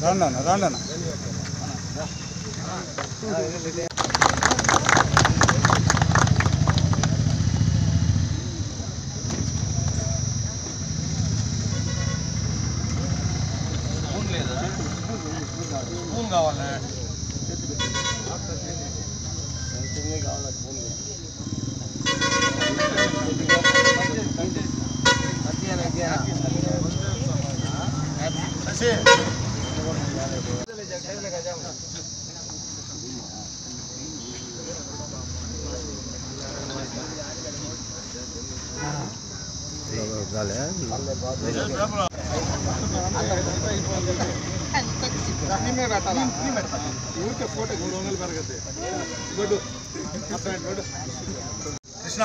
రాండన్న spoon కావాలా కృష్ణ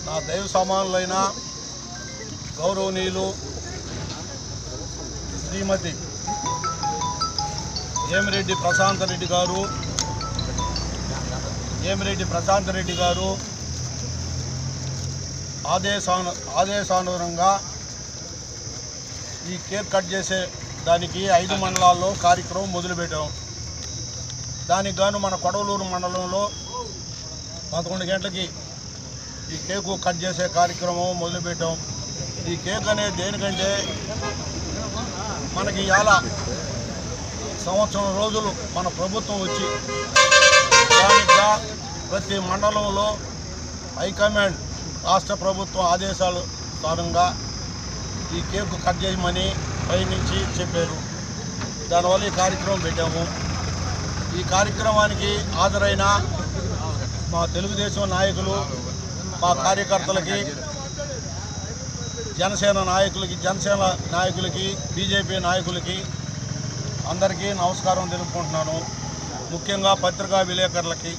నా దైవ సమానులైన గౌరవనీయులు శ్రీమతి ఏమిరెడ్డి ప్రశాంత్ రెడ్డి గారు ఆదేశానుసారంగా ఈ కేక్ కట్ చేసే దానికి 5 మండలాల్లో కార్యక్రమం మొదలుపెట్టాం. దానికి గాను మన కొడవలూరు మండలంలో 11 గంటలకి ఈ కేకు కట్ చేసే కార్యక్రమం మొదలుపెట్టాం. ఈ కేక్ అనేది దేనికంటే మనకి ఇవాళ సంవత్సరం రోజులు మన ప్రభుత్వం వచ్చి దానిగా ప్రతి మండలంలో హైకమాండ్ రాష్ట్ర ప్రభుత్వం ఆదేశానుసారంగా ఈ కేకు కట్ చేయమని పైనుంచి చెప్పారు. దానివల్ల ఈ కార్యక్రమం పెట్టాము. ఈ కార్యక్రమానికి హాజరైన మా తెలుగుదేశం నాయకులు, మా కార్యకర్తలకి, జనసేన నాయకులకి, బీజేపీ నాయకులకి అందరికీ నమస్కారం తెలుపుకుంటున్నాను. ముఖ్యంగా పత్రికా విలేకరులకి